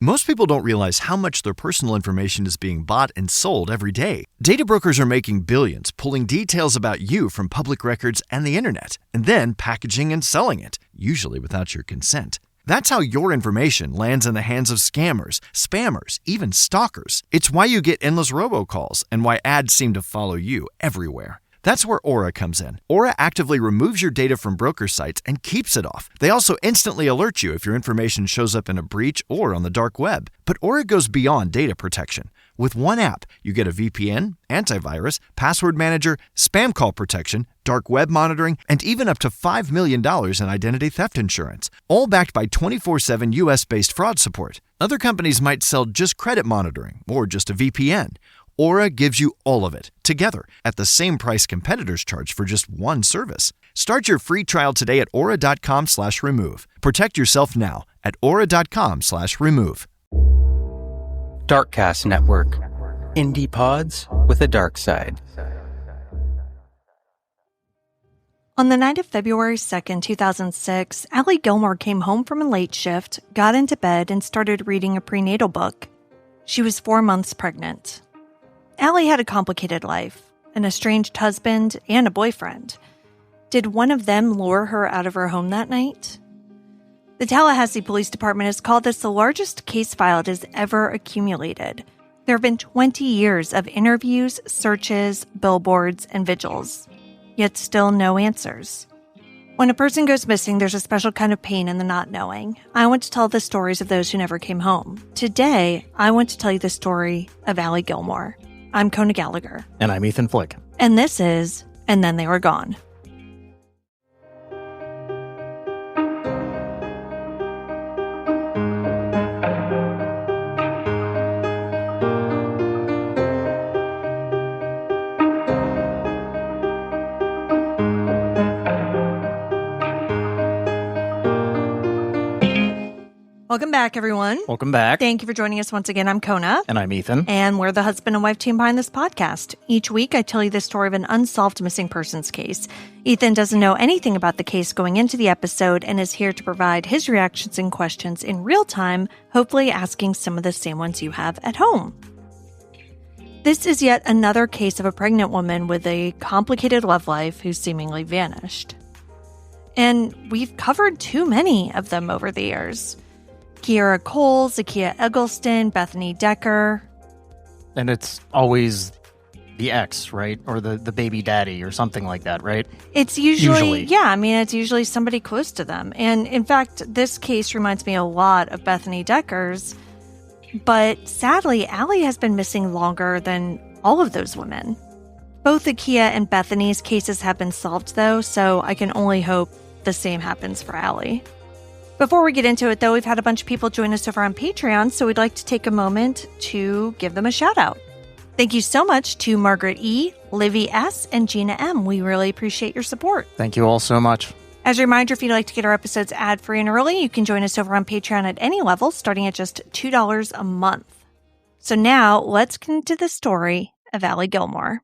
Most people don't realize how much their personal information is being bought and sold every day. Data brokers are making billions, pulling details about you from public records and the internet, and then packaging and selling it, usually without your consent. That's how your information lands in the hands of scammers, spammers, even stalkers. It's why you get endless robocalls and why ads seem to follow you everywhere. That's where Aura comes in. Aura actively removes your data from broker sites and keeps it off. They also instantly alert you if your information shows up in a breach or on the dark web. But Aura goes beyond data protection. With one app, you get a VPN, antivirus, password manager, spam call protection, dark web monitoring, and even up to $5 million in identity theft insurance. All backed by 24/7 US-based fraud support. Other companies might sell just credit monitoring or just a VPN. Aura gives you all of it, together, at the same price competitors charge for just one service. Start your free trial today at aura.com/remove. Protect yourself now at aura.com/remove. Darkcast Network. Indie pods with a dark side. On the night of February 2nd, 2006, Allie Gilmore came home from a late shift, got into bed, and started reading a prenatal book. She was 4 months pregnant. Allie had a complicated life, an estranged husband and a boyfriend. Did one of them lure her out of her home that night? The Tallahassee Police Department has called this the largest case file it has ever accumulated. There have been 20 years of interviews, searches, billboards, and vigils, yet still no answers. When a person goes missing, there's a special kind of pain in the not knowing. I want to tell the stories of those who never came home. Today, I want to tell you the story of Allie Gilmore. I'm Kona Gallagher. And I'm Ethan Flick. And this is And Then They Were Gone. Welcome back, everyone. Welcome back. Thank you for joining us once again. I'm Kona. And I'm Ethan. And we're the husband and wife team behind this podcast. Each week, I tell you the story of an unsolved missing persons case. Ethan doesn't know anything about the case going into the episode and is here to provide his reactions and questions in real time, hopefully asking some of the same ones you have at home. This is yet another case of a pregnant woman with a complicated love life who seemingly vanished. And we've covered too many of them over the years. Kiera Cole, Zakiya Eggleston, Bethany Decker. And it's always the ex, right? Or the baby daddy or something like that, right? It's usually. Yeah, I mean, it's usually somebody close to them. And in fact, this case reminds me a lot of Bethany Decker's. But sadly, Allie has been missing longer than all of those women. Both Zakiya and Bethany's cases have been solved, though, so I can only hope the same happens for Allie. Before we get into it, though, we've had a bunch of people join us over on Patreon, so we'd like to take a moment to give them a shout-out. Thank you so much to Margaret E., Livy S., and Gina M. We really appreciate your support. Thank you all so much. As a reminder, if you'd like to get our episodes ad-free and early, you can join us over on Patreon at any level, starting at just $2 a month. So now, let's get into the story of Allie Gilmore.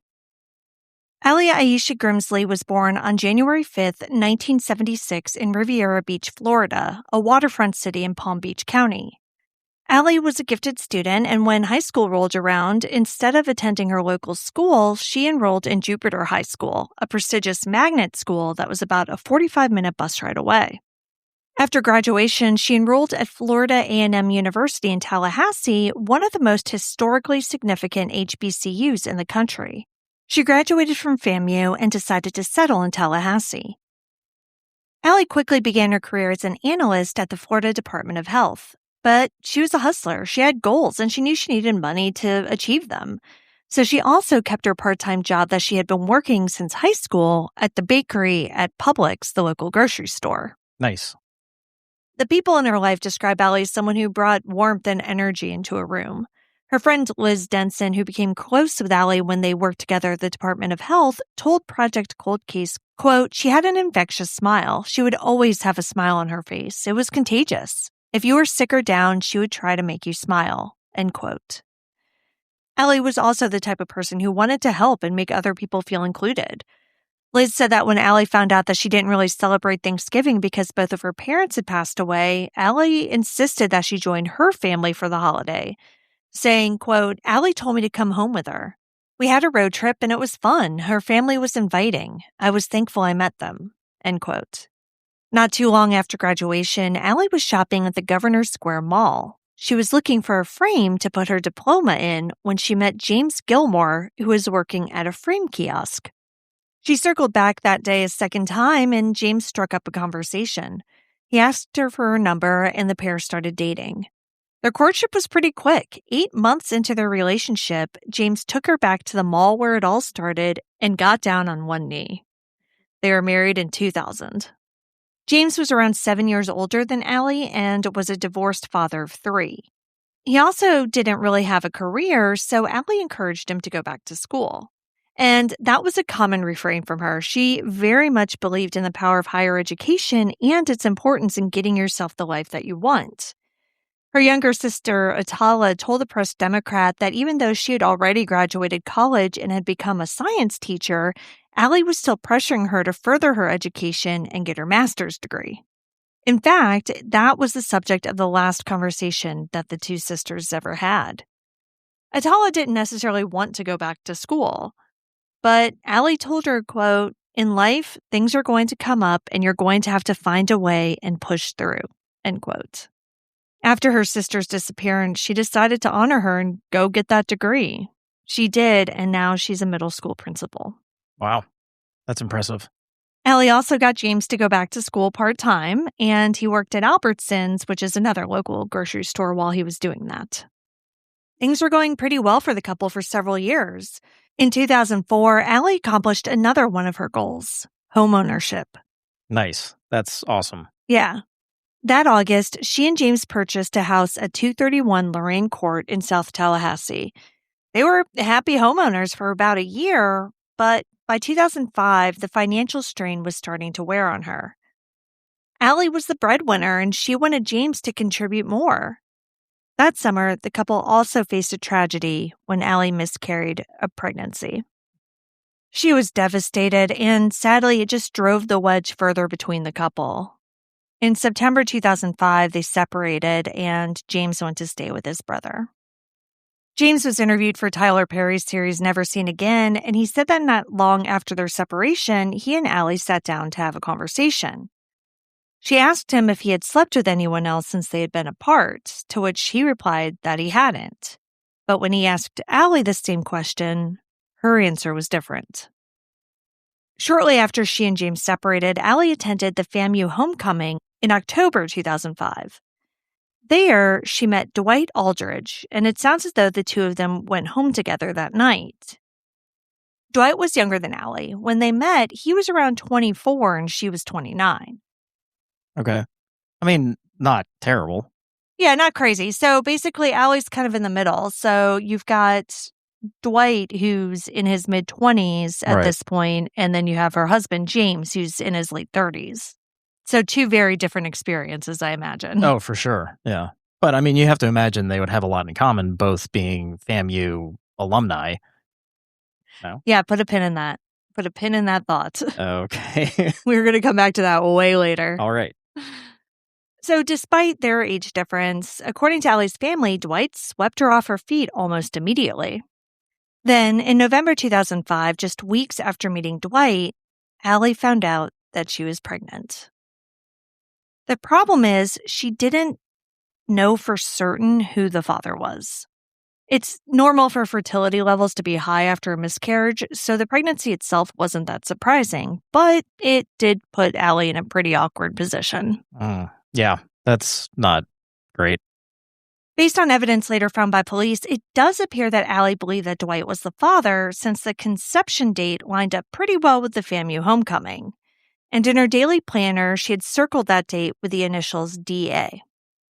Allie Aisha Grimsley was born on January 5th, 1976 in Riviera Beach, Florida, a waterfront city in Palm Beach County. Allie was a gifted student, and when high school rolled around, instead of attending her local school, she enrolled in Jupiter High School, a prestigious magnet school that was about a 45-minute bus ride away. After graduation, she enrolled at Florida A&M University in Tallahassee, one of the most historically significant HBCUs in the country. She graduated from FAMU and decided to settle in Tallahassee. Allie quickly began her career as an analyst at the Florida Department of Health. But she was a hustler. She had goals, and she knew she needed money to achieve them. So she also kept her part-time job that she had been working since high school at the bakery at Publix, the local grocery store. Nice. The people in her life describe Allie as someone who brought warmth and energy into a room. Her friend Liz Denson, who became close with Allie when they worked together at the Department of Health, told Project Cold Case, quote, "She had an infectious smile. She would always have a smile on her face. It was contagious. If you were sick or down, she would try to make you smile," end quote. Allie was also the type of person who wanted to help and make other people feel included. Liz said that when Allie found out that she didn't really celebrate Thanksgiving because both of her parents had passed away, Allie insisted that she join her family for the holiday, saying, quote, "Allie told me to come home with her. We had a road trip and it was fun. Her family was inviting. I was thankful I met them," end quote. Not too long after graduation, Allie was shopping at the Governor Square Mall. She was looking for a frame to put her diploma in when she met James Gilmore, who was working at a frame kiosk. She circled back that day a second time, and James struck up a conversation. He asked her for her number, and the pair started dating. Their courtship was pretty quick. 8 months into their relationship, James took her back to the mall where it all started and got down on one knee. They were married in 2000. James was around 7 years older than Allie and was a divorced father of 3. He also didn't really have a career, so Allie encouraged him to go back to school. And that was a common refrain from her. She very much believed in the power of higher education and its importance in getting yourself the life that you want. Her younger sister, Atala, told the Press-Democrat that even though she had already graduated college and had become a science teacher, Allie was still pressuring her to further her education and get her master's degree. In fact, that was the subject of the last conversation that the two sisters ever had. Atala didn't necessarily want to go back to school, but Allie told her, quote, "In life, things are going to come up and you're going to have to find a way and push through," end quote. After her sister's disappearance, she decided to honor her and go get that degree. She did, and now she's a middle school principal. Wow. That's impressive. Allie also got James to go back to school part-time, and he worked at Albertsons, which is another local grocery store, while he was doing that. Things were going pretty well for the couple for several years. In 2004, Allie accomplished another one of her goals, homeownership. Nice. That's awesome. Yeah. That August, she and James purchased a house at 231 Lorraine Court in South Tallahassee. They were happy homeowners for about a year, but by 2005, the financial strain was starting to wear on her. Allie was the breadwinner, and she wanted James to contribute more. That summer, the couple also faced a tragedy when Allie miscarried a pregnancy. She was devastated, and sadly, it just drove the wedge further between the couple. In September 2005, they separated, and James went to stay with his brother. James was interviewed for Tyler Perry's series Never Seen Again, and he said that not long after their separation, he and Allie sat down to have a conversation. She asked him if he had slept with anyone else since they had been apart, to which he replied that he hadn't. But when he asked Allie the same question, her answer was different. Shortly after she and James separated, Allie attended the FAMU homecoming in October 2005. There, she met Dwight Aldridge, and it sounds as though the two of them went home together that night. Dwight was younger than Allie. When they met, he was around 24 and she was 29. Okay. I mean, not terrible. Yeah, not crazy. So basically, Allie's kind of in the middle. So you've got Dwight, who's in his mid-20s at this point, and then you have her husband, James, who's in his late 30s. So two very different experiences, I imagine. Oh, for sure. Yeah. But I mean, you have to imagine they would have a lot in common, both being FAMU alumni. No? Yeah, put a pin in that. Put a pin in that thought. Okay. We're going to come back to that way later. All right. So despite their age difference, according to Allie's family, Dwight swept her off her feet almost immediately. Then, in November 2005, just weeks after meeting Dwight, Allie found out that she was pregnant. The problem is, she didn't know for certain who the father was. It's normal for fertility levels to be high after a miscarriage, so the pregnancy itself wasn't that surprising, but it did put Allie in a pretty awkward position. Yeah, that's not great. Based on evidence later found by police, it does appear that Allie believed that Dwight was the father since the conception date lined up pretty well with the FAMU homecoming. And in her daily planner, she had circled that date with the initials DA.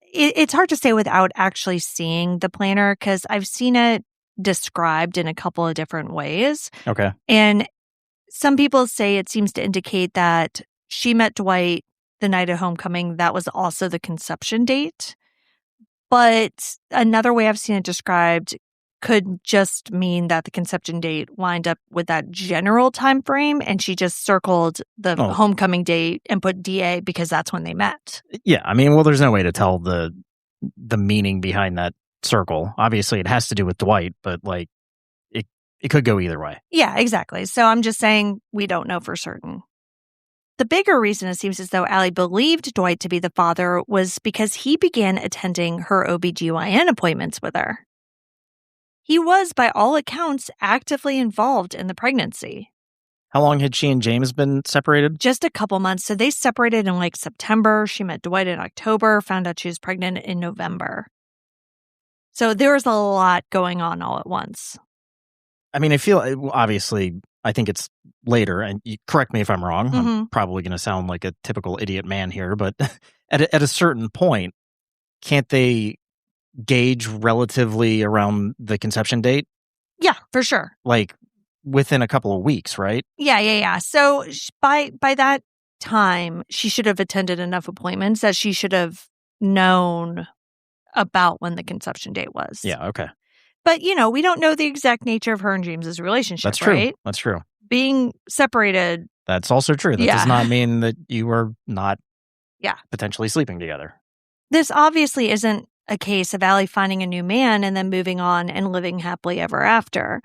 It's hard to say without actually seeing the planner because I've seen it described in a couple of different ways. Okay. And some people say it seems to indicate that she met Dwight the night of homecoming. That was also the conception date. But another way I've seen it described could just mean that the conception date lined up with that general time frame, and she just circled the homecoming date and put DA because that's when they met. Yeah, I mean, well, there's no way to tell the meaning behind that circle. Obviously, it has to do with Dwight, but like it could go either way. Yeah, exactly. So I'm just saying we don't know for certain. The bigger reason it seems as though Allie believed Dwight to be the father was because he began attending her OBGYN appointments with her. He was, by all accounts, actively involved in the pregnancy. How long had she and James been separated? Just a couple months. So they separated in like September. She met Dwight in October, found out she was pregnant in November. So there was a lot going on all at once. I mean, obviously, I think it's later, and you correct me if I'm wrong. Mm-hmm. I'm probably going to sound like a typical idiot man here, but at a certain point, can't they gauge relatively around the conception date? Yeah, for sure. Like within a couple of weeks, right? Yeah. So by that time, she should have attended enough appointments that she should have known about when the conception date was. Yeah, okay. But, we don't know the exact nature of her and James's relationship, That's true. right? That's true. Being separated. That's also true. That does not mean that you are not potentially sleeping together. This obviously isn't a case of Allie finding a new man and then moving on and living happily ever after.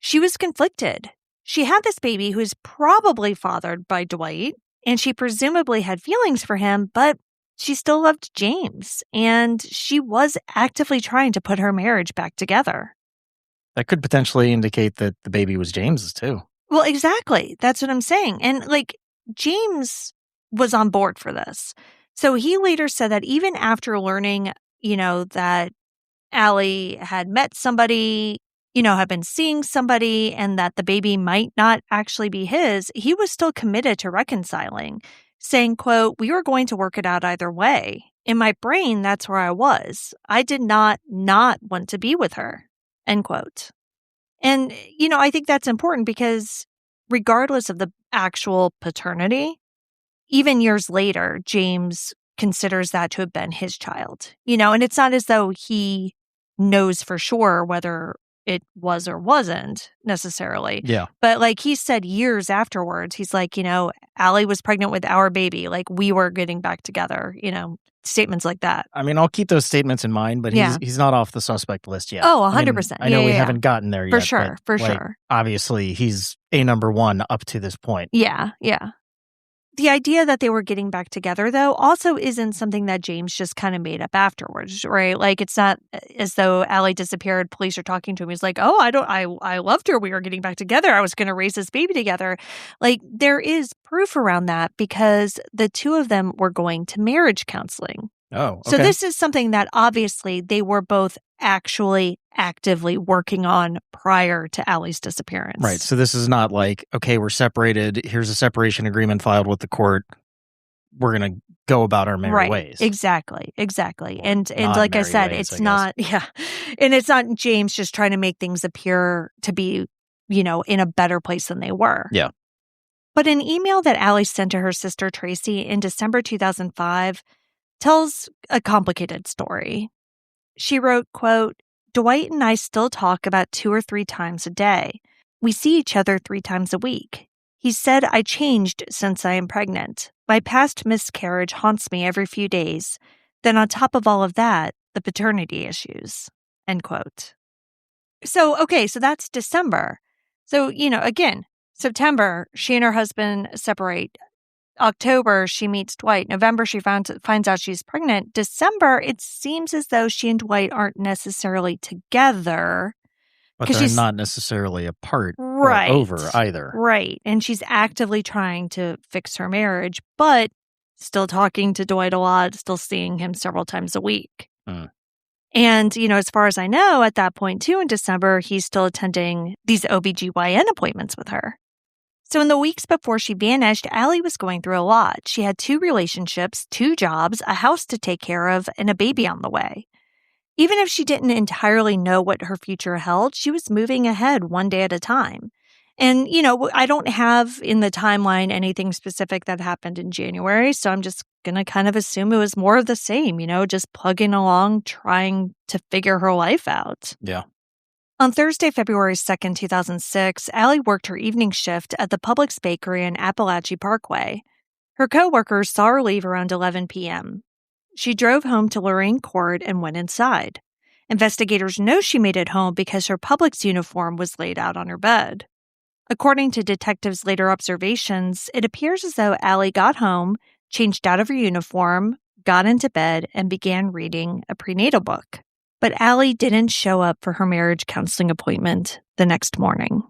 She was conflicted. She had this baby who is probably fathered by Dwight, and she presumably had feelings for him, but she still loved James, and she was actively trying to put her marriage back together. That could potentially indicate that the baby was James's too. Well, exactly. That's what I'm saying. And James was on board for this. So he later said that even after learning, that Allie had met somebody, had been seeing somebody, and that the baby might not actually be his, he was still committed to reconciling, saying, quote, "We were going to work it out either way. In my brain, that's where I was. I did not want to be with her," end quote. And, I think that's important because regardless of the actual paternity, even years later, James considers that to have been his child, and it's not as though he knows for sure whether it was or wasn't necessarily. Yeah. But he said years afterwards, he's like, Allie was pregnant with our baby. We were getting back together, statements like that. I mean, I'll keep those statements in mind, but he's not off the suspect list yet. Oh, 100%. I know we haven't gotten there for yet. Sure, for sure. Obviously, he's a number one up to this point. Yeah. The idea that they were getting back together, though, also isn't something that James just kind of made up afterwards, right? It's not as though Allie disappeared, police are talking to him. He's like, "Oh, I loved her. We were getting back together. I was going to raise this baby together." There is proof around that because the two of them were going to marriage counseling. Oh, okay. So this is something that obviously they were both actually actively working on prior to Allie's disappearance. Right. So this is not okay, we're separated. Here's a separation agreement filed with the court. We're going to go about our merry ways. Exactly. And like I said, it's not, and it's not James just trying to make things appear to be, in a better place than they were. Yeah. But an email that Allie sent to her sister Tracy in December 2005 tells a complicated story. She wrote, quote, "Dwight and I still talk about 2 or 3 times a day. We see each other 3 times a week. He said I changed since I am pregnant. My past miscarriage haunts me every few days. Then on top of all of that, the paternity issues," end quote. So that's December. So, again, September, she and her husband separate. October, she meets Dwight. November, she finds out she's pregnant. December, it seems as though she and Dwight aren't necessarily together. But they're not necessarily apart right. or over either. Right. And she's actively trying to fix her marriage, but still talking to Dwight a lot, still seeing him several times a week. And, as far as I know, at that point, too, in December, he's still attending these OBGYN appointments with her. So in the weeks before she vanished, Allie was going through a lot. She had 2 relationships, 2 jobs, a house to take care of, and a baby on the way. Even if she didn't entirely know what her future held, she was moving ahead one day at a time. And, I don't have in the timeline anything specific that happened in January, so I'm just going to kind of assume it was more of the same, just plugging along, trying to figure her life out. Yeah. On Thursday, February 2nd, 2006, Allie worked her evening shift at the Publix bakery in Appalachia Parkway. Her co-workers saw her leave around 11 p.m. She drove home to Lorraine Court and went inside. Investigators know she made it home because her Publix uniform was laid out on her bed. According to detectives' later observations, it appears as though Allie got home, changed out of her uniform, got into bed, and began reading a prenatal book. But Allie didn't show up for her marriage counseling appointment the next morning.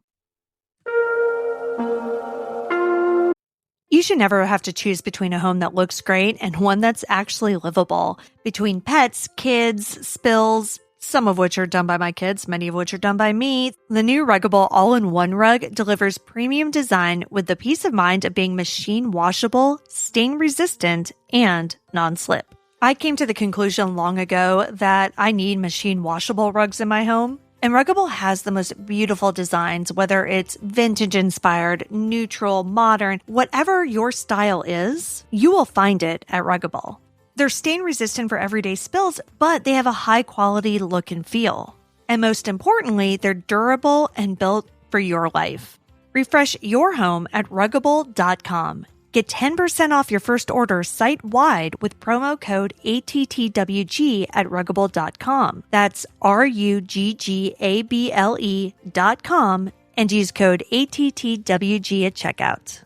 You should never have to choose between a home that looks great and one that's actually livable. Between pets, kids, spills, some of which are done by my kids, many of which are done by me, the new Ruggable All-in-One Rug delivers premium design with the peace of mind of being machine washable, stain resistant, and non-slip. I came to the conclusion long ago that I need machine washable rugs in my home. And Ruggable has the most beautiful designs, whether it's vintage-inspired, neutral, modern, whatever your style is, you will find it at Ruggable. They're stain-resistant for everyday spills, but they have a high-quality look and feel. And most importantly, they're durable and built for your life. Refresh your home at Ruggable.com. Get 10% off your first order site-wide with promo code ATTWG at Ruggable.com. That's RUGGABLE.com and use code ATTWG at checkout.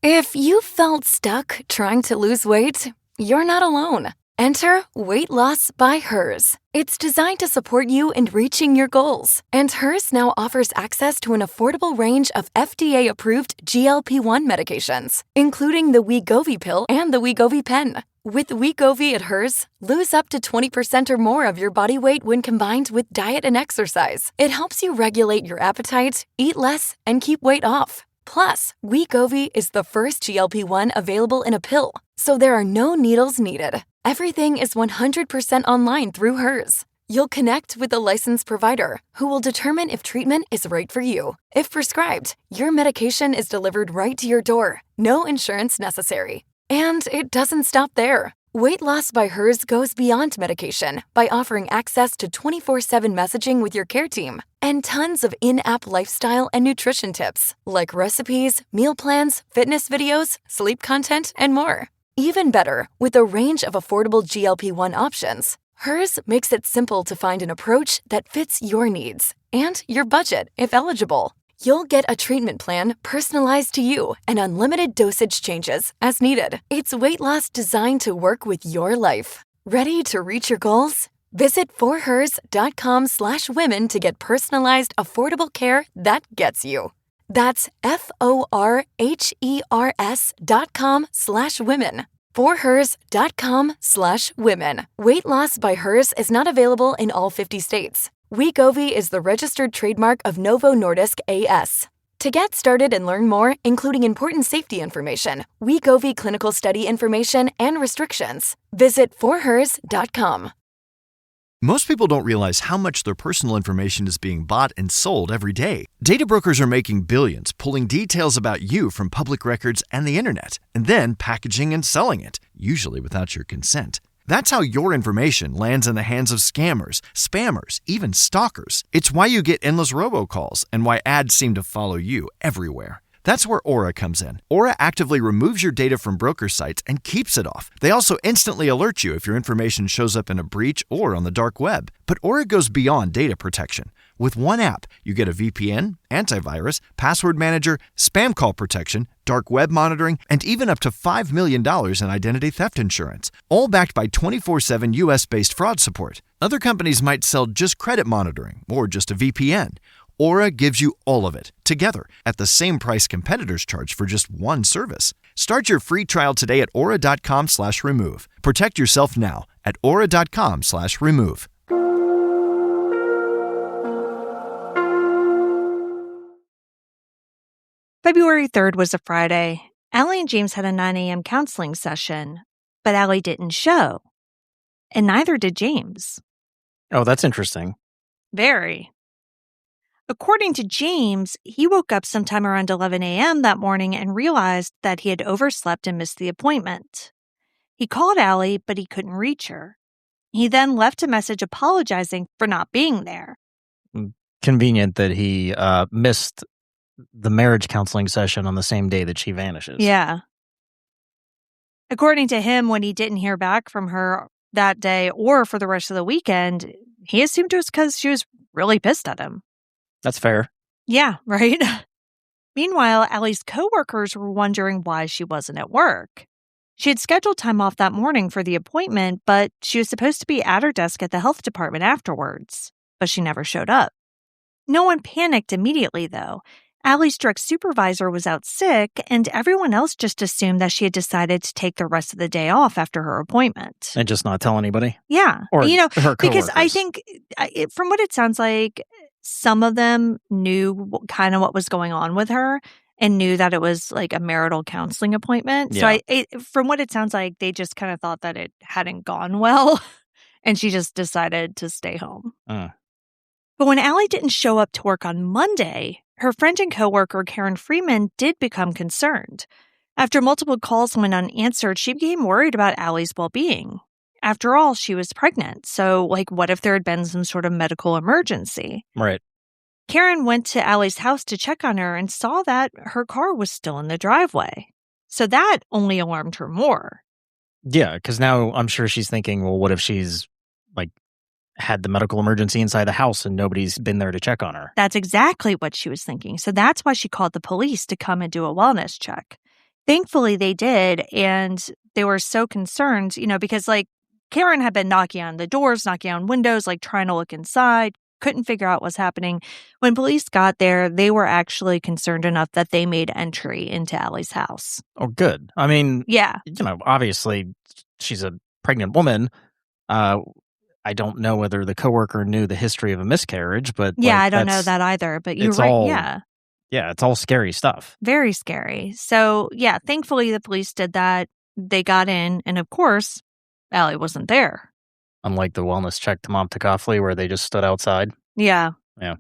If you felt stuck trying to lose weight, you're not alone. Enter Weight Loss by Hers. It's designed to support you in reaching your goals. And Hers now offers access to an affordable range of FDA-approved GLP-1 medications, including the Wegovy pill and the Wegovy pen. With Wegovy at Hers, lose up to 20% or more of your body weight when combined with diet and exercise. It helps you regulate your appetite, eat less, and keep weight off. Plus, Wegovy is the first GLP-1 available in a pill, so there are no needles needed. Everything is 100% online through Hers. You'll connect with a licensed provider who will determine if treatment is right for you. If prescribed, your medication is delivered right to your door. No insurance necessary. And it doesn't stop there. Weight Loss by Hers goes beyond medication by offering access to 24/7 messaging with your care team and tons of in-app lifestyle and nutrition tips like recipes, meal plans, fitness videos, sleep content, and more. Even better, with a range of affordable GLP-1 options, Hers makes it simple to find an approach that fits your needs and your budget if eligible. You'll get a treatment plan personalized to you and unlimited dosage changes as needed. It's weight loss designed to work with your life. Ready to reach your goals? Visit forhers.com/women to get personalized, affordable care that gets you. That's forhers.com/women. forhers.com/women. Weight Loss by Hers is not available in all 50 states. Wegovy is the registered trademark of Novo Nordisk A.S. To get started and learn more, including important safety information, Wegovy clinical study information, and restrictions, visit forhers.com. Most people don't realize how much their personal information is being bought and sold every day. Data brokers are making billions, pulling details about you from public records and the internet, and then packaging and selling it, usually without your consent. That's how your information lands in the hands of scammers, spammers, even stalkers. It's why you get endless robocalls and why ads seem to follow you everywhere. That's where Aura comes in. Aura actively removes your data from broker sites and keeps it off. They also instantly alert you if your information shows up in a breach or on the dark web. But Aura goes beyond data protection. With one app, you get a VPN, antivirus, password manager, spam call protection, dark web monitoring, and even up to $5 million in identity theft insurance, all backed by 24/7 US-based fraud support. Other companies might sell just credit monitoring or just a VPN. Aura gives you all of it, together, at the same price competitors charge for just one service. Start your free trial today at aura.com/remove. Protect yourself now at aura.com/remove. February 3rd was a Friday. Allie and James had a 9 a.m. counseling session, but Allie didn't show. And neither did James. Oh, that's interesting. Very. According to James, he woke up sometime around 11 a.m. that morning and realized that he had overslept and missed the appointment. He called Allie, but he couldn't reach her. He then left a message apologizing for not being there. Convenient that he missed the marriage counseling session on the same day that she vanishes. Yeah. According to him, when he didn't hear back from her that day or for the rest of the weekend, he assumed it was because she was really pissed at him. That's fair. Yeah, right? Meanwhile, Allie's coworkers were wondering why she wasn't at work. She had scheduled time off that morning for the appointment, but she was supposed to be at her desk at the health department afterwards, but she never showed up. No one panicked immediately, though. Allie's direct supervisor was out sick, and everyone else just assumed that she had decided to take the rest of the day off after her appointment. And just not tell anybody? Yeah. Or her coworkers. Because I think, from what it sounds like, some of them knew kind of what was going on with her and knew that it was like a marital counseling appointment. Yeah. So from what it sounds like, they just kind of thought that it hadn't gone well, and she just decided to stay home. But when Allie didn't show up to work on Monday, her friend and coworker Karen Freeman did become concerned. After multiple calls went unanswered, she became worried about Allie's well-being. After all, she was pregnant, so what if there had been some sort of medical emergency? Right. Karen went to Allie's house to check on her and saw that her car was still in the driveway. So that only alarmed her more. Yeah, because now I'm sure she's thinking, well, what if she's had the medical emergency inside the house and nobody's been there to check on her? That's exactly what she was thinking. So that's why she called the police to come and do a wellness check. Thankfully, they did, and they were so concerned, because Karen had been knocking on the doors, knocking on windows, trying to look inside, couldn't figure out what's happening. When police got there, they were actually concerned enough that they made entry into Allie's house. Oh, good. I mean, yeah, obviously she's a pregnant woman. I don't know whether the coworker knew the history of a miscarriage, but yeah, I don't know that either. But you're right. Yeah, it's all scary stuff. Very scary. So yeah, thankfully the police did that. They got in, and of course, Allie wasn't there. Unlike the wellness check to Mom Tacofley where they just stood outside. Yeah. Yeah.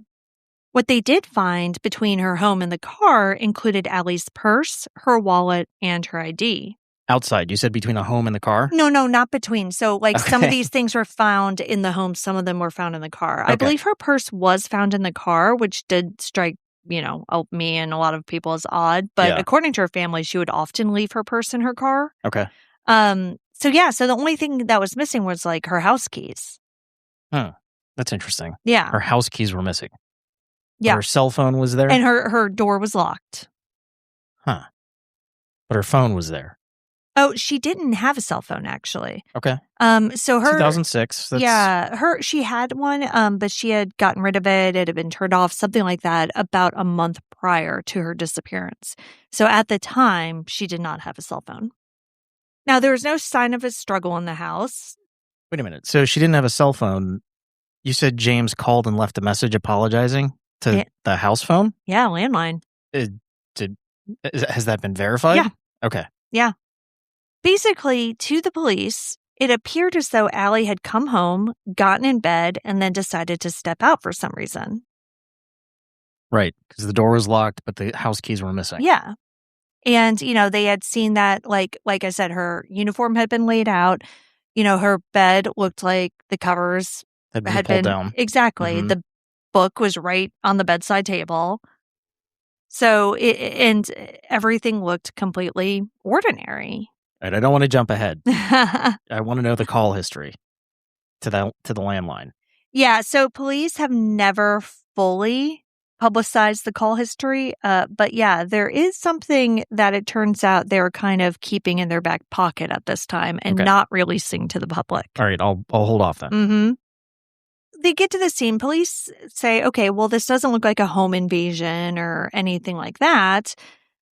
What they did find between her home and the car included Allie's purse, her wallet, and her ID. Outside? You said between a home and the car? No, not between. So, some of these things were found in the home. Some of them were found in the car. Okay. I believe her purse was found in the car, which did strike, me and a lot of people as odd. But according to her family, she would often leave her purse in her car. Okay. So the only thing that was missing was her house keys. That's interesting. Yeah. Her house keys were missing. Yeah. But her cell phone was there? And her door was locked. Huh. But her phone was there. Oh, she didn't have a cell phone, actually. Okay. So her 2006. She had one, but she had gotten rid of it. It had been turned off, something like that, about a month prior to her disappearance. So at the time, she did not have a cell phone. Now, there was no sign of a struggle in the house. Wait a minute. So she didn't have a cell phone. You said James called and left a message apologizing to the house phone? Yeah, landline. Has that been verified? Yeah. Okay. Yeah. Basically, to the police, it appeared as though Allie had come home, gotten in bed, and then decided to step out for some reason. Right, because the door was locked, but the house keys were missing. Yeah. And, they had seen that, like I said, her uniform had been laid out. Her bed looked like the covers had been pulled down. Exactly. Mm-hmm. The book was right on the bedside table. So, and everything looked completely ordinary. Right, I don't want to jump ahead. I want to know the call history to the landline. Yeah, so police have never fully publicized the call history, but yeah, there is something that it turns out they're kind of keeping in their back pocket at this time and not releasing to the public. All right, I'll hold off then. Mm-hmm. They get to the scene. Police say, okay, well, this doesn't look like a home invasion or anything like that.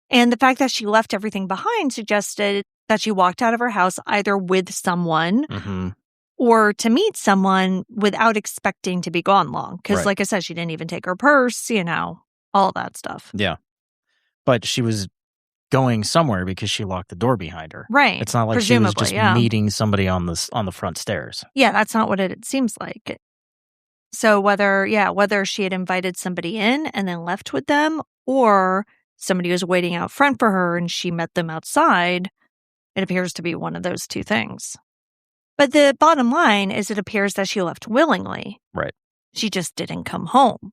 And the fact that she left everything behind suggested that she walked out of her house either with someone or to meet someone without expecting to be gone long. Because like I said, she didn't even take her purse, all that stuff. Yeah. But she was going somewhere because she locked the door behind her. Right. It's not like she was just meeting somebody on the front stairs. Yeah, that's not what it seems like. So whether she had invited somebody in and then left with them, or somebody was waiting out front for her and she met them outside, it appears to be one of those two things. But the bottom line is it appears that she left willingly. Right. She just didn't come home.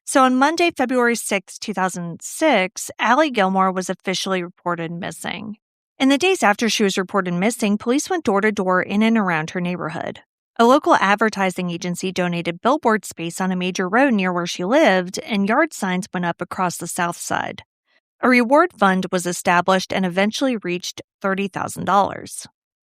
So on Monday, February 6, 2006, Allie Gilmore was officially reported missing. In the days after she was reported missing, police went door to door in and around her neighborhood. A local advertising agency donated billboard space on a major road near where she lived, and yard signs went up across the south side. A reward fund was established and eventually reached $30,000.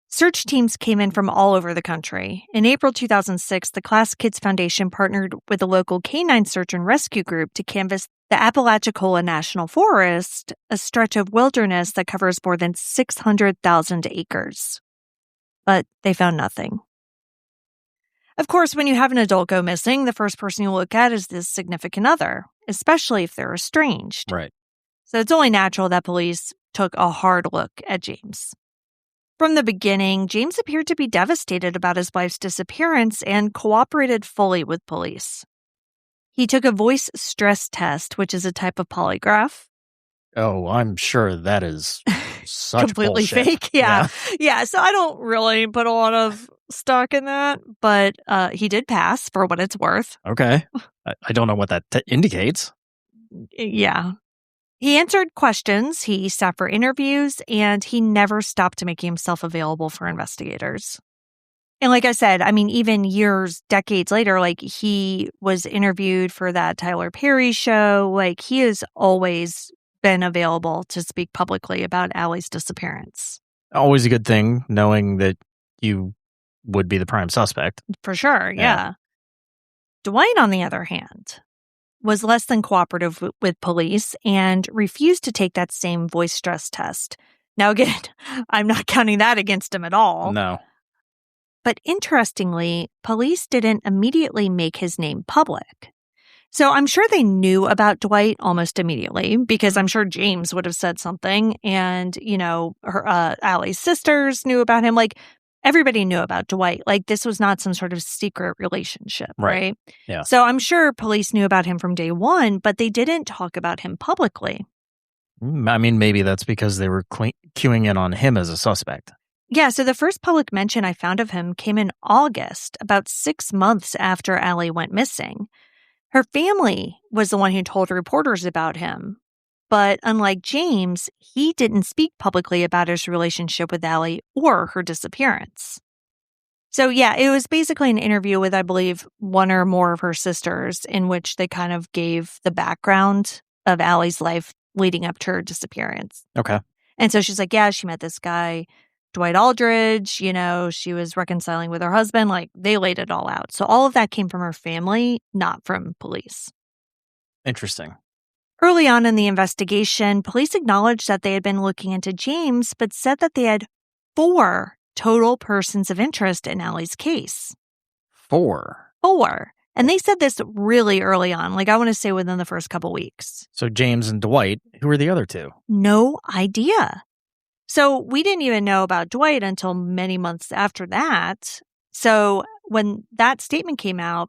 Search teams came in from all over the country. In April 2006, the Class Kids Foundation partnered with a local canine search and rescue group to canvass the Apalachicola National Forest, a stretch of wilderness that covers more than 600,000 acres. But they found nothing. Of course, when you have an adult go missing, the first person you look at is the significant other, especially if they're estranged. Right. So it's only natural that police took a hard look at James. From the beginning, James appeared to be devastated about his wife's disappearance and cooperated fully with police. He took a voice stress test, which is a type of polygraph. Oh, I'm sure that is such Completely bullshit. fake. Yeah. So I don't really put a lot of stock in that, but he did pass for what it's worth. Okay. I don't know what that indicates. Yeah. He answered questions, he sat for interviews, and he never stopped making himself available for investigators. And like I said, I mean, even years, decades later, like he was interviewed for that Tyler Perry show. Like he has always been available to speak publicly about Allie's disappearance. Always a good thing knowing that you would be the prime suspect. For sure, yeah. Dwight, on the other hand, was less than cooperative with police and refused to take that same voice stress test. Now, again, I'm not counting that against him at all. No. But interestingly, police didn't immediately make his name public. So I'm sure they knew about Dwight almost immediately because I'm sure James would have said something. And, you know, Allie's sisters knew about him. Like, everybody knew about Dwight. Like, this was not some sort of secret relationship, right? Yeah. So I'm sure police knew about him from day one, but they didn't talk about him publicly. I mean, maybe that's because they were queuing in on him as a suspect. Yeah, so the first public mention I found of him came in August, about 6 months after Allie went missing. Her family was the one who told reporters about him. But unlike James, he didn't speak publicly about his relationship with Allie or her disappearance. So yeah, it was basically an interview with, I believe, one or more of her sisters in which they kind of gave the background of Allie's life leading up to her disappearance. Okay. And so she's like, yeah, she met this guy, Dwight Aldridge, you know, she was reconciling with her husband. Like, they laid it all out. So all of that came from her family, not from police. Interesting. Early on in the investigation, police acknowledged that they had been looking into James, but said that they had 4 total persons of interest in Allie's case. 4? 4. And they said this really early on, like I want to say within the first couple weeks. So James and Dwight, who are the other 2? No idea. So we didn't even know about Dwight until many months after that. So when that statement came out,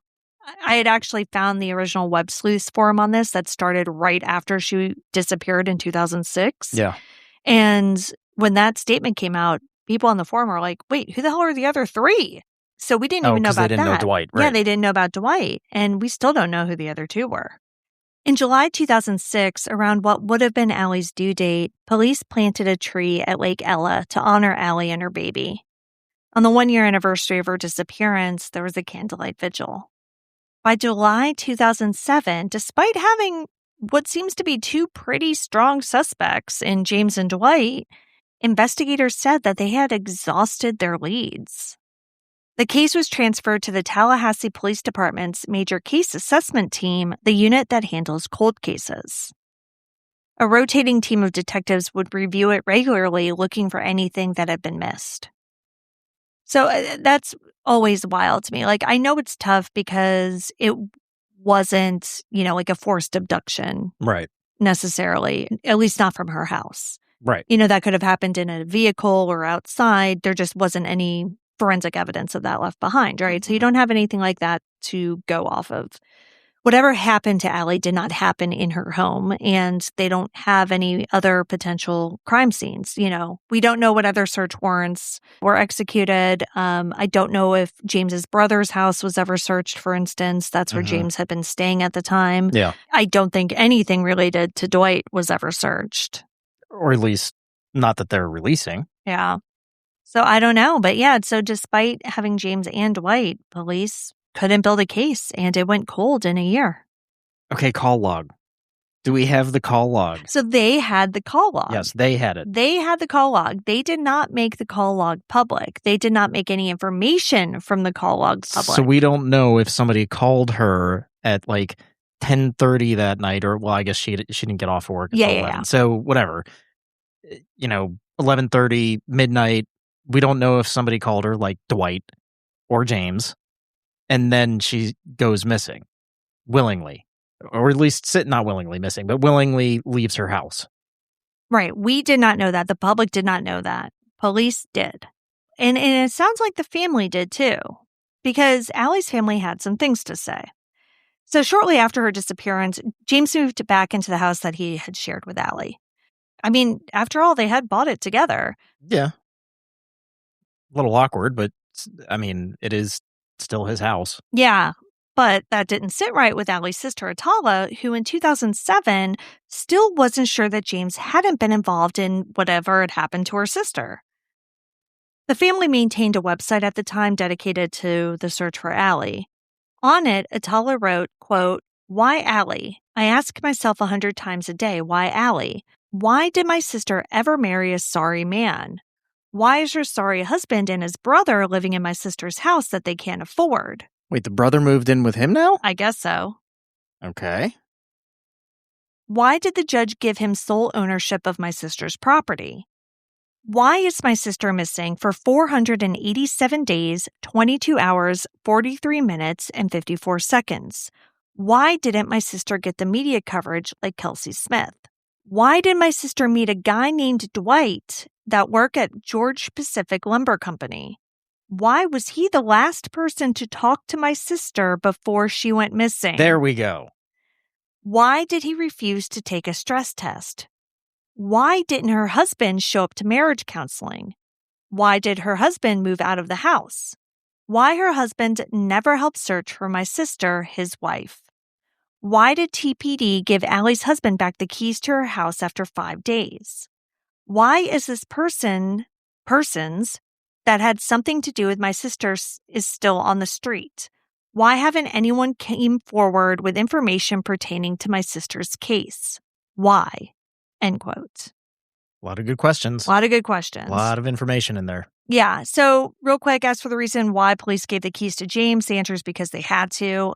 I had actually found the original Web Sleuths forum on this that started right after she disappeared in 2006. Yeah. And when that statement came out, people on the forum were like, wait, who the hell are the other 3? So we didn't even know about that. They didn't know Dwight, right? Yeah, they didn't know about Dwight. And we still don't know who the other 2 were. In July 2006, around what would have been Allie's due date, police planted a tree at Lake Ella to honor Allie and her baby. On the 1-year anniversary of her disappearance, there was a candlelight vigil. By July 2007, despite having what seems to be 2 pretty strong suspects in James and Dwight, investigators said that they had exhausted their leads. The case was transferred to the Tallahassee Police Department's Major Case Assessment Team, the unit that handles cold cases. A rotating team of detectives would review it regularly, looking for anything that had been missed. So that's always wild to me. Like, I know it's tough because it wasn't, you know, like a forced abduction. Right. Necessarily, at least not from her house. Right. You know, that could have happened in a vehicle or outside. There just wasn't any forensic evidence of that left behind, right? So you don't have anything like that to go off of. Whatever happened to Allie did not happen in her home, and they don't have any other potential crime scenes. We don't know what other search warrants were executed. I don't know if James's brother's house was ever searched, for instance. That's where James had been staying at the time. Yeah. I don't think anything related to Dwight was ever searched. Or at least not that they're releasing. Yeah. So I don't know. But yeah, so despite having James and Dwight, police couldn't build a case, and it went cold in a year. Okay, call log. Do we have the call log? So they had the call log. Yes, they had it. They had the call log. They did not make the call log public. They did not make any information from the call log public. So we don't know if somebody called her at like 10:30 that night, or well, I guess she didn't get off work until 11. Yeah. So whatever. 11:30, midnight. We don't know if somebody called her, like Dwight or James, and then she goes missing willingly, or at least not willingly missing, but willingly leaves her house. Right. We did not know that. The public did not know that. Police did. And it sounds like the family did too, because Allie's family had some things to say. So shortly after her disappearance, James moved back into the house that he had shared with Allie. I mean, after all, they had bought it together. Yeah. A little awkward, but I mean, it is still his house. Yeah, but that didn't sit right with Allie's sister, Atala, who in 2007 still wasn't sure that James hadn't been involved in whatever had happened to her sister. The family maintained a website at the time dedicated to the search for Allie. On it, Atala wrote, quote, "Why Allie? I ask myself 100 times a day, why Allie? Why did my sister ever marry a sorry man? Why is her sorry husband and his brother living in my sister's house that they can't afford?" Wait, the brother moved in with him now? I guess so. Okay. Why did the judge give him sole ownership of my sister's property? Why is my sister missing for 487 days, 22 hours, 43 minutes, and 54 seconds? Why didn't my sister get the media coverage like Kelsey Smith? Why did my sister meet a guy named Dwight that worked at Georgia Pacific Lumber Company? Why was he the last person to talk to my sister before she went missing? There we go. Why did he refuse to take a stress test? Why didn't her husband show up to marriage counseling? Why did her husband move out of the house? Why her husband never helped search for my sister, his wife? Why did TPD give Allie's husband back the keys to her house after 5 days? Why is this person's that had something to do with my sister is still on the street? Why haven't anyone came forward with information pertaining to my sister's case? Why? End quote. A lot of good questions. A lot of good questions. A lot of information in there. Yeah. So real quick, as for the reason why police gave the keys to James, the answer is because they had to.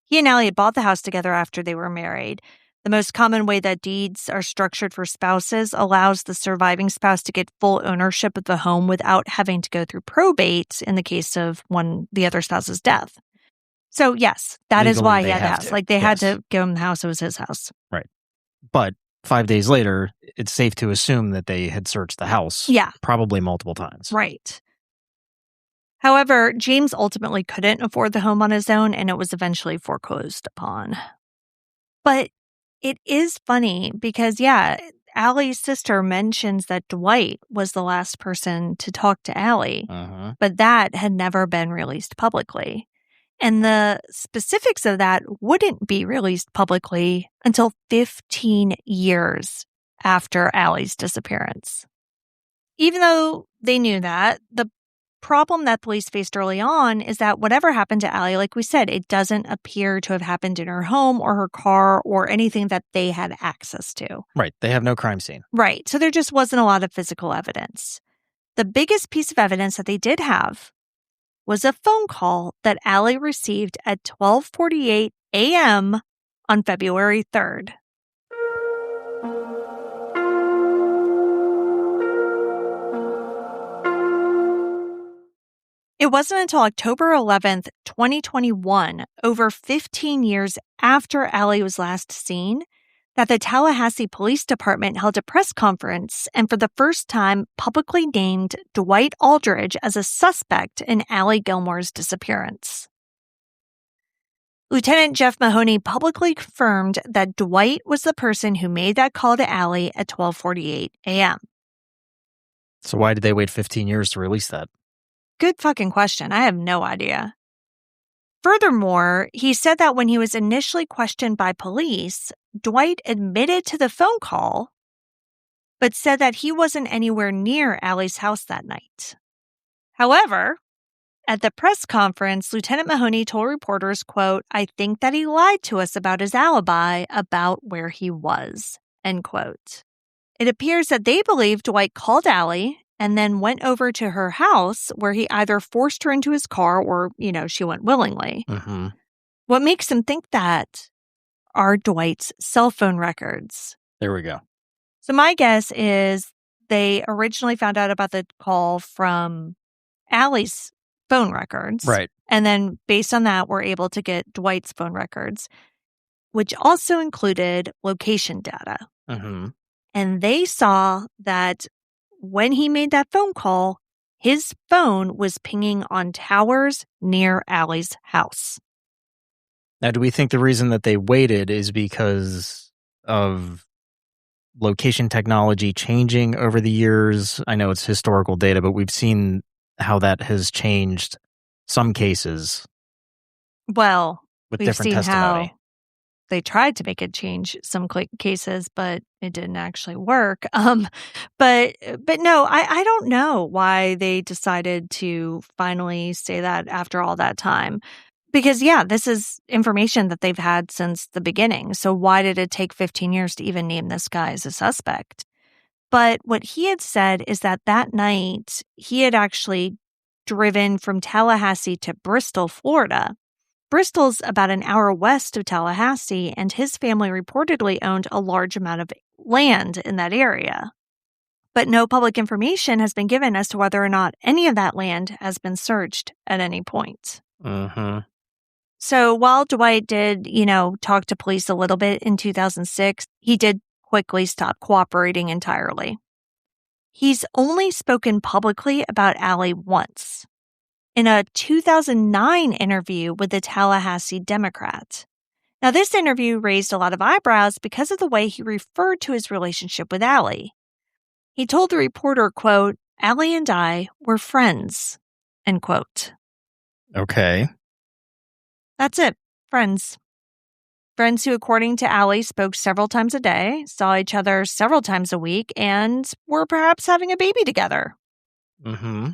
He and Allie had bought the house together after they were married. The most common way that deeds are structured for spouses allows the surviving spouse to get full ownership of the home without having to go through probate in the case of the other spouse's death. So yes, that is why he had the house. Like they had to give him the house. It was his house. Right. But 5 days later, it's safe to assume that they had searched the house. Yeah. Probably multiple times. Right. However, James ultimately couldn't afford the home on his own, and it was eventually foreclosed upon. But it is funny because, Allie's sister mentions that Dwight was the last person to talk to Allie, but that had never been released publicly. And the specifics of that wouldn't be released publicly until 15 years after Allie's disappearance. Even though they knew that, the problem that police faced early on is that whatever happened to Allie, like we said, it doesn't appear to have happened in her home or her car or anything that they had access to. Right. They have no crime scene. Right. So there just wasn't a lot of physical evidence. The biggest piece of evidence that they did have was a phone call that Allie received at 12:48 a.m. on February 3rd. It wasn't until October 11th, 2021, over 15 years after Allie was last seen, that the Tallahassee Police Department held a press conference and for the first time publicly named Dwight Aldridge as a suspect in Allie Gilmore's disappearance. Lieutenant Jeff Mahoney publicly confirmed that Dwight was the person who made that call to Allie at 12:48 a.m. So why did they wait 15 years to release that? Good fucking question. I have no idea. Furthermore, he said that when he was initially questioned by police, Dwight admitted to the phone call, but said that he wasn't anywhere near Allie's house that night. However, at the press conference, Lieutenant Mahoney told reporters, quote, "I think that he lied to us about his alibi, about where he was," end quote. It appears that they believe Dwight called Allie and then went over to her house where he either forced her into his car or, she went willingly. Mm-hmm. What makes them think that are Dwight's cell phone records. There we go. So my guess is they originally found out about the call from Allie's phone records. Right. And then based on that, we're able to get Dwight's phone records, which also included location data. Mm-hmm. And they saw that when he made that phone call, his phone was pinging on towers near Allie's house. Now, do we think the reason that they waited is because of location technology changing over the years? I know it's historical data, but we've seen how that has changed some cases. Well, with we've different seen testimony. how they tried to make it change some cases, but it didn't actually work. But no, I don't know why they decided to finally say that after all that time. Because, yeah, this is information that they've had since the beginning. So why did it take 15 years to even name this guy as a suspect? But what he had said is that night he had actually driven from Tallahassee to Bristol, Florida. Bristol's about an hour west of Tallahassee, and his family reportedly owned a large amount of land in that area. But no public information has been given as to whether or not any of that land has been searched at any point. Mm-hmm. So while Dwight did, talk to police a little bit in 2006, he did quickly stop cooperating entirely. He's only spoken publicly about Allie once, in a 2009 interview with the Tallahassee Democrat. Now, this interview raised a lot of eyebrows because of the way he referred to his relationship with Allie. He told the reporter, quote, "Allie and I were friends," end quote. Okay. That's it. Friends. Friends who, according to Allie, spoke several times a day, saw each other several times a week, and were perhaps having a baby together. Mm-hmm.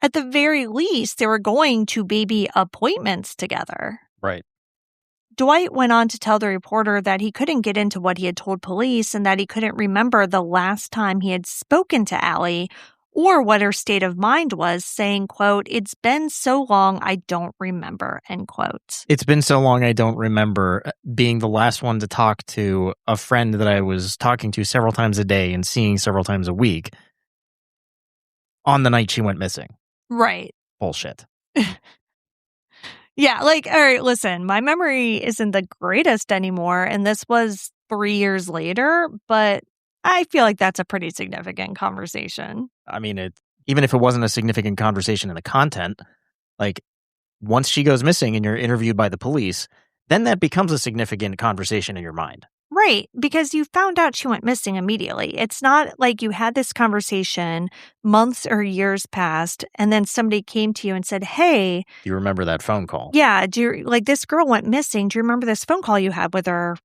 At the very least, they were going to baby appointments together. Right. Dwight went on to tell the reporter that he couldn't get into what he had told police and that he couldn't remember the last time he had spoken to Allie or what her state of mind was, saying, quote, "It's been so long, I don't remember," end quote. It's been so long, I don't remember being the last one to talk to a friend that I was talking to several times a day and seeing several times a week on the night she went missing. Right. Bullshit. Yeah, all right, listen, my memory isn't the greatest anymore, and this was 3 years later, but I feel like that's a pretty significant conversation. I mean, even if it wasn't a significant conversation in the content, once she goes missing and you're interviewed by the police, then that becomes a significant conversation in your mind. Right, because you found out she went missing immediately. It's not like you had this conversation, months or years passed, and then somebody came to you and said, "Hey, do you remember that phone call? Yeah, this girl went missing. Do you remember this phone call you had with her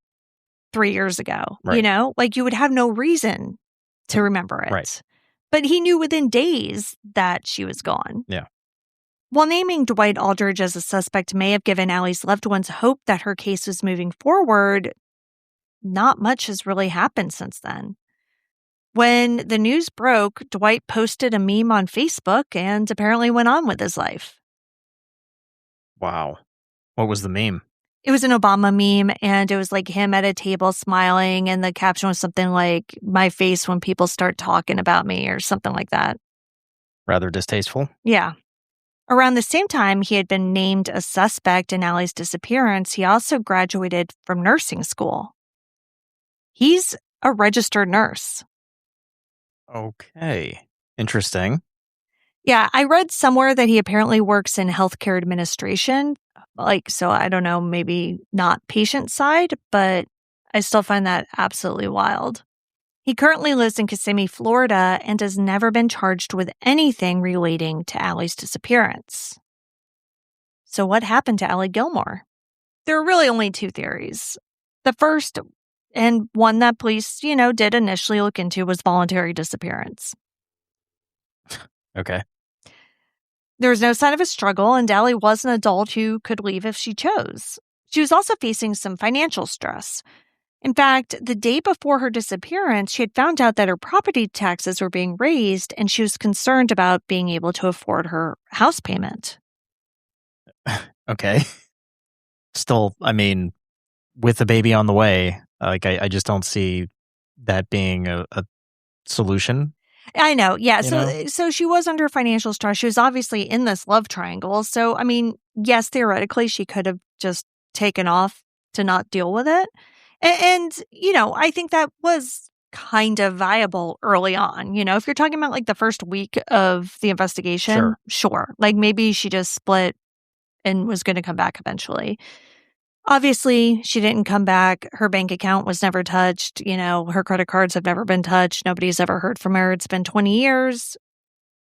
3 years ago?" Right. You would have no reason to remember it. Right. But he knew within days that she was gone. Yeah. While naming Dwight Aldridge as a suspect may have given Allie's loved ones hope that her case was moving forward, not much has really happened since then. When the news broke, Dwight posted a meme on Facebook and apparently went on with his life. Wow. What was the meme? It was an Obama meme, and it was like him at a table smiling, and the caption was something like, "My face when people start talking about me," or something like that. Rather distasteful? Yeah. Around the same time he had been named a suspect in Allie's disappearance, he also graduated from nursing school. He's a registered nurse. Okay. Interesting. Yeah, I read somewhere that he apparently works in healthcare administration. So I don't know, maybe not patient side, but I still find that absolutely wild. He currently lives in Kissimmee, Florida, and has never been charged with anything relating to Allie's disappearance. So what happened to Allie Gilmore? There are really only two theories. The first, and one that police, did initially look into, was voluntary disappearance. Okay. There was no sign of a struggle, and Allie was an adult who could leave if she chose. She was also facing some financial stress. In fact, the day before her disappearance, she had found out that her property taxes were being raised, and she was concerned about being able to afford her house payment. Okay. Still, I mean, with the baby on the way, I just don't see that being a solution. I know, yeah. So she was under financial stress. She was obviously in this love triangle. So, I mean, yes, theoretically, she could have just taken off to not deal with it. And I think that was kind of viable early on. If you're talking about like the first week of the investigation, sure. Like maybe she just split and was going to come back eventually. Obviously, she didn't come back. Her bank account was never touched. Her credit cards have never been touched. Nobody's ever heard from her. It's been 20 years.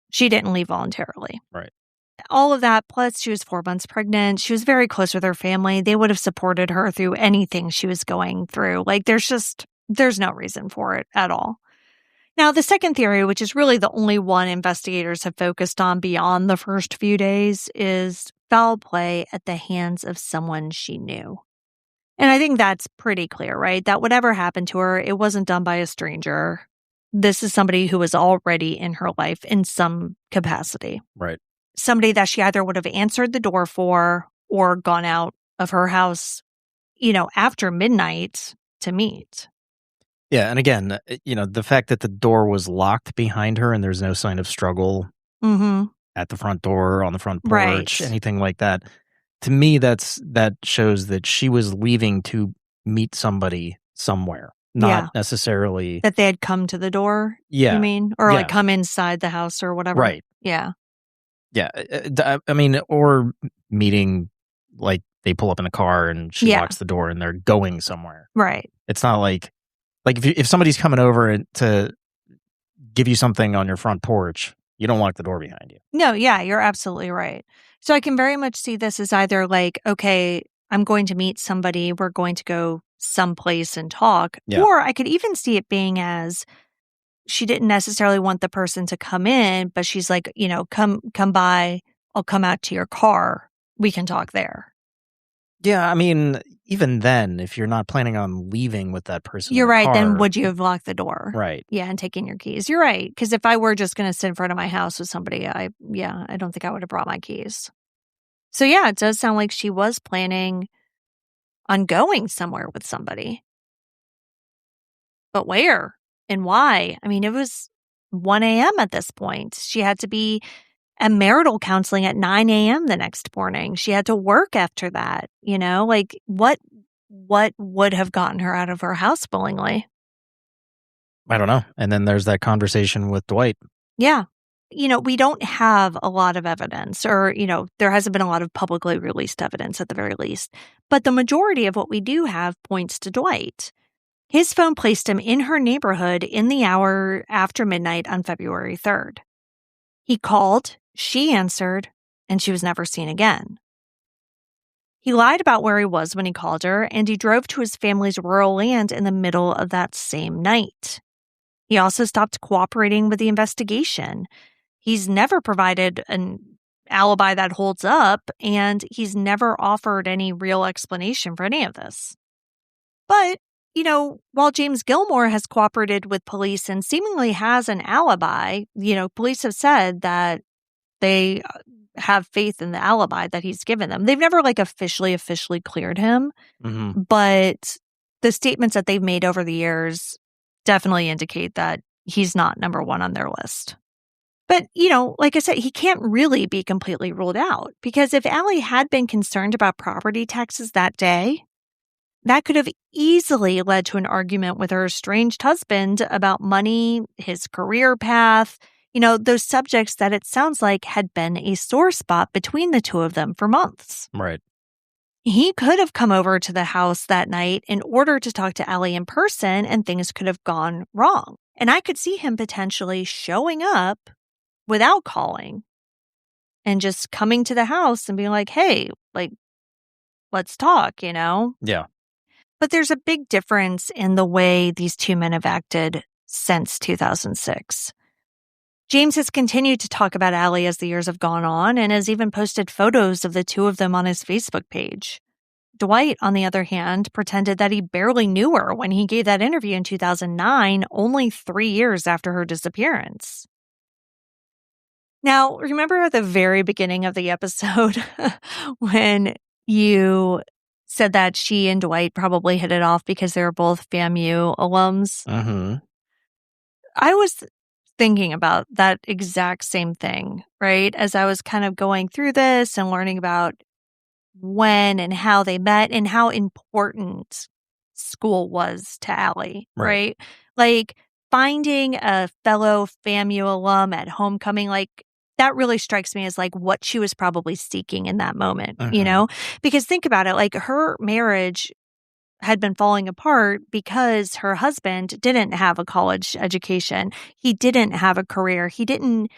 She didn't leave voluntarily. Right. All of that, plus she was 4 months pregnant. She was very close with her family. They would have supported her through anything she was going through. Like, there's no reason for it at all. Now, the second theory, which is really the only one investigators have focused on beyond the first few days, is foul play at the hands of someone she knew. And I think that's pretty clear, right? That whatever happened to her, it wasn't done by a stranger. This is somebody who was already in her life in some capacity. Right. Somebody that she either would have answered the door for or gone out of her house, after midnight to meet. Yeah, and again, the fact that the door was locked behind her and there's no sign of struggle at the front door, on the front porch, anything like that, to me, that shows that she was leaving to meet somebody somewhere, not necessarily that they had come to the door. Yeah, you mean, or like come inside the house or whatever. Right. Yeah. Yeah, I mean, or meeting, like they pull up in a car and she locks the door and they're going somewhere. Right. It's not like if somebody's coming over to give you something on your front porch, you don't lock the door behind you. No, yeah, you're absolutely right. So I can very much see this as either like, okay, I'm going to meet somebody, we're going to go someplace and talk. Yeah. Or I could even see it being as she didn't necessarily want the person to come in, but she's like, come by, I'll come out to your car. We can talk there. Yeah, I mean, even then, if you're not planning on leaving with that person, you're right. car, then would you have locked the door? Right. Yeah, and taken your keys. You're right. Because if I were just going to sit in front of my house with somebody, I don't think I would have brought my keys. So yeah, it does sound like she was planning on going somewhere with somebody. But where and why? I mean, it was 1 a.m. at this point. She had to be at marital counseling at 9 a.m. the next morning. She had to work after that, like what would have gotten her out of her house willingly? I don't know. And then there's that conversation with Dwight. Yeah. We don't have a lot of evidence or, there hasn't been a lot of publicly released evidence at the very least. But the majority of what we do have points to Dwight. His phone placed him in her neighborhood in the hour after midnight on February 3rd. He called, she answered, and she was never seen again. He lied about where he was when he called her, and he drove to his family's rural land in the middle of that same night. He also stopped cooperating with the investigation. He's never provided an alibi that holds up, and he's never offered any real explanation for any of this. But, while James Gilmore has cooperated with police and seemingly has an alibi, police have said that they have faith in the alibi that he's given them. They've never officially cleared him, but the statements that they've made over the years definitely indicate that he's not number one on their list. But, like I said, he can't really be completely ruled out because if Allie had been concerned about property taxes that day, that could have easily led to an argument with her estranged husband about money, his career path, those subjects that it sounds like had been a sore spot between the two of them for months. Right. He could have come over to the house that night in order to talk to Allie in person, and things could have gone wrong. And I could see him potentially showing up without calling and just coming to the house and being like, hey, like, let's talk, you know? Yeah. But there's a big difference in the way these two men have acted since 2006. James has continued to talk about Allie as the years have gone on and has even posted photos of the two of them on his Facebook page. Dwight, on the other hand, pretended that he barely knew her when he gave that interview in 2009, only 3 years after her disappearance. Now, remember at the very beginning of the episode when you said that she and Dwight probably hit it off because they were both FAMU alums? Mm-hmm. I was thinking about that exact same thing, right? As I was kind of going through this and learning about when and how they met and how important school was to Allie, right? Like finding a fellow FAMU alum at homecoming, like that really strikes me as like what she was probably seeking in that moment, you know? Because think about it, like her marriage had been falling apart because her husband didn't have a college education. He didn't have a career. He didn't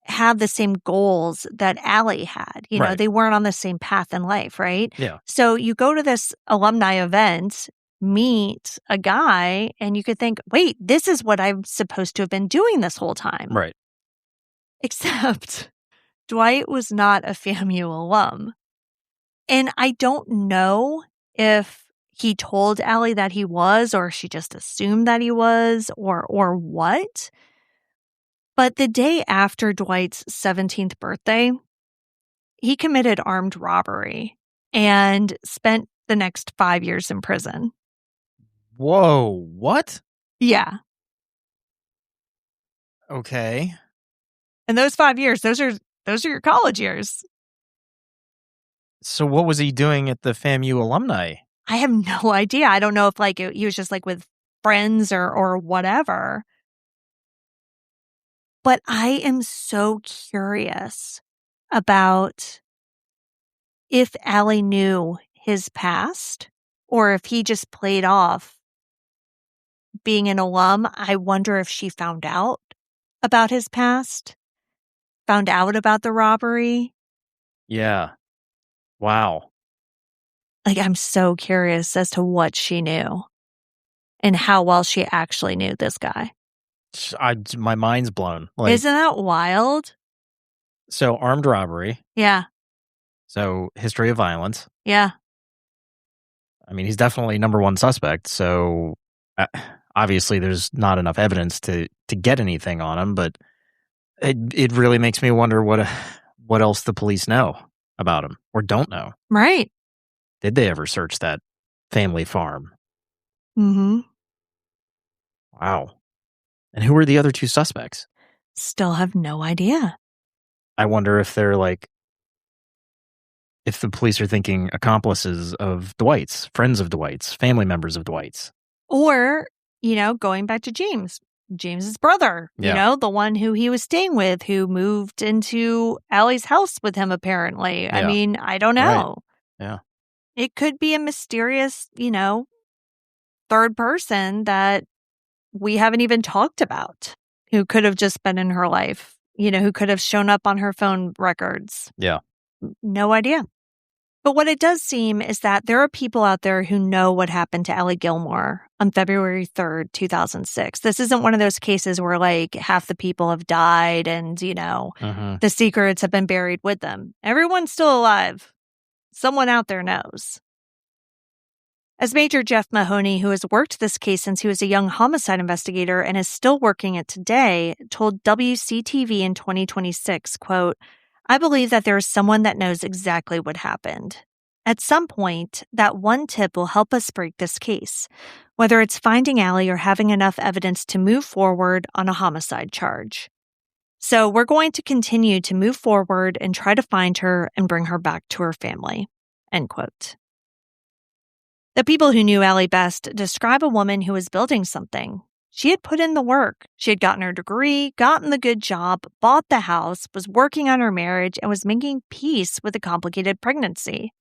have the same goals that Allie had. You know, they weren't on the same path in life, right? Yeah. So you go to this alumni event, meet a guy, and you could think, wait, this is what I'm supposed to have been doing this whole time. Right. Except Dwight was not a FAMU alum. And I don't know if he told Allie that he was, or she just assumed that he was, or what. But the day after Dwight's 17th birthday, he committed armed robbery and spent the next 5 years in prison. Whoa, what? Yeah. Okay. And those 5 years, those are your college years. So what was he doing at the FAMU alumni? I have no idea. I don't know if like he was just like with friends or whatever. But I am so curious about if Allie knew his past or if he just played off being an alum. I wonder if she found out about his past, found out about the robbery. Yeah. Wow. Like, I'm so curious as to what she knew and how well she actually knew this guy. My mind's blown. Like, Isn't that wild? so armed robbery. Yeah. So history of violence. Yeah. I mean, he's definitely number one suspect. So obviously there's not enough evidence to get anything on him, but it really makes me wonder what else the police know about him or don't know. Right. Did they ever search that family farm? Mm-hmm. Wow. And who were the other two suspects? Still have no idea. I wonder if they're like, if the police are thinking accomplices of Dwight's, friends of Dwight's, family members of Dwight's. Or, you know, going back to James's brother, you know, the one who he was staying with, who moved into Allie's house with him, apparently. Yeah. I mean, I don't know. Right. Yeah. It could be a mysterious, you know, third person that we haven't even talked about, who could have just been in her life, you know, who could have shown up on her phone records. Yeah. No idea. But what it does seem is that there are people out there who know what happened to Allie Gilmore on February 3rd, 2006. This isn't one of those cases where like half the people have died and, you know, the secrets have been buried with them. Everyone's still alive. Someone out there knows. As Major Jeff Mahoney, who has worked this case since he was a young homicide investigator and is still working it today, told WCTV in 2026, quote, "I believe that there is someone that knows exactly what happened. At some point, that one tip will help us break this case, whether it's finding Allie or having enough evidence to move forward on a homicide charge. So we're going to continue to move forward and try to find her and bring her back to her family." End quote. The people who knew Allie best describe a woman who was building something. She had put in the work. She had gotten her degree, gotten the good job, bought the house, was working on her marriage, and was making peace with a complicated pregnancy.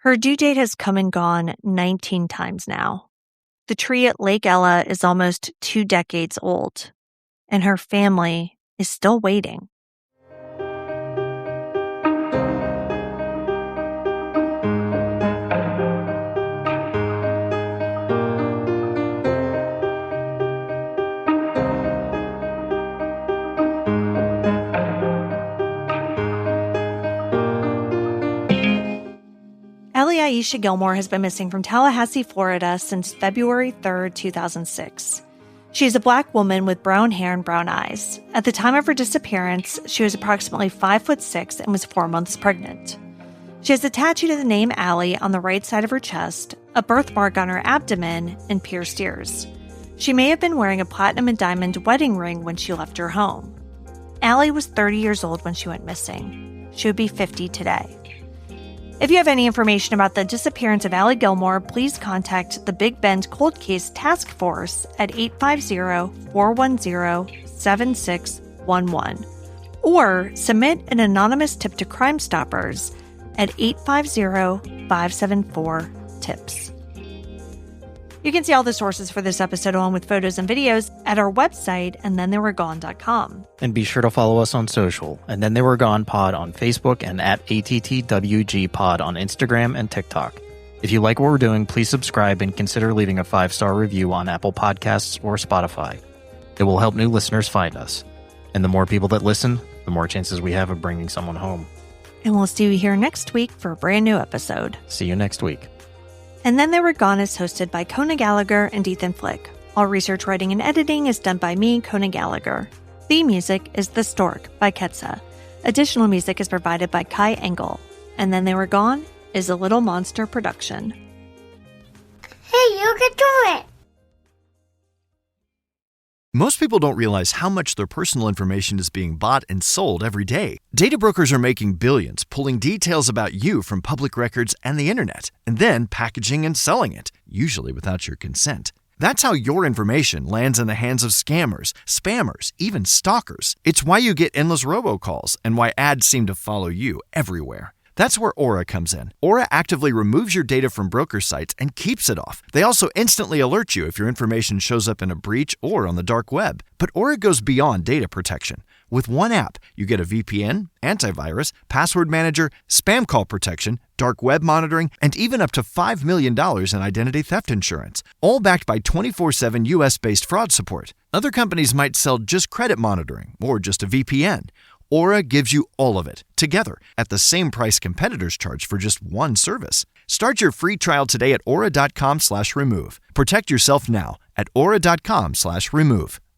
Her due date has come and gone 19 times now. The tree at Lake Ella is almost 2 decades old, and her family is still waiting. Allie Aisha Gilmore has been missing from Tallahassee, Florida since February 3rd, 2006. She is a Black woman with brown hair and brown eyes. At the time of her disappearance, she was approximately 5'6" and was 4 months pregnant. She has a tattoo to the name Allie on the right side of her chest, a birthmark on her abdomen, and pierced ears. She may have been wearing a platinum and diamond wedding ring when she left her home. Allie was 30 years old when she went missing. She would be 50 today. If you have any information about the disappearance of Allie Gilmore, please contact the Big Bend Cold Case Task Force at 850-410-7611 or submit an anonymous tip to Crime Stoppers at 850-574-TIPS. You can see all the sources for this episode along with photos and videos at our website, andthentheyweregone.com. And be sure to follow us on social, And Then They Were Gone Pod on Facebook and at ATTWG Pod on Instagram and TikTok. If you like what we're doing, please subscribe and consider leaving a 5-star review on Apple Podcasts or Spotify. It will help new listeners find us. And the more people that listen, the more chances we have of bringing someone home. And we'll see you here next week for a brand new episode. See you next week. And Then They Were Gone is hosted by Kona Gallagher and Ethan Flick. All research, writing, and editing is done by me, Kona Gallagher. Theme music is The Stork by Ketsa. Additional music is provided by Kai Engel. And Then They Were Gone is a Little Monster production. Hey, you can do it! Most people don't realize how much their personal information is being bought and sold every day. Data brokers are making billions pulling details about you from public records and the internet, and then packaging and selling it, usually without your consent. That's how your information lands in the hands of scammers, spammers, even stalkers. It's why you get endless robocalls and why ads seem to follow you everywhere. That's where Aura comes in. Aura actively removes your data from broker sites and keeps it off. They also instantly alert you if your information shows up in a breach or on the dark web. But Aura goes beyond data protection. With one app, you get a VPN, antivirus, password manager, spam call protection, dark web monitoring, and even up to $5 million in identity theft insurance. All backed by 24/7 US-based fraud support. Other companies might sell just credit monitoring or just a VPN. Aura gives you all of it, together, at the same price competitors charge for just one service. Start your free trial today at aura.com/remove. Protect yourself now at aura.com/remove.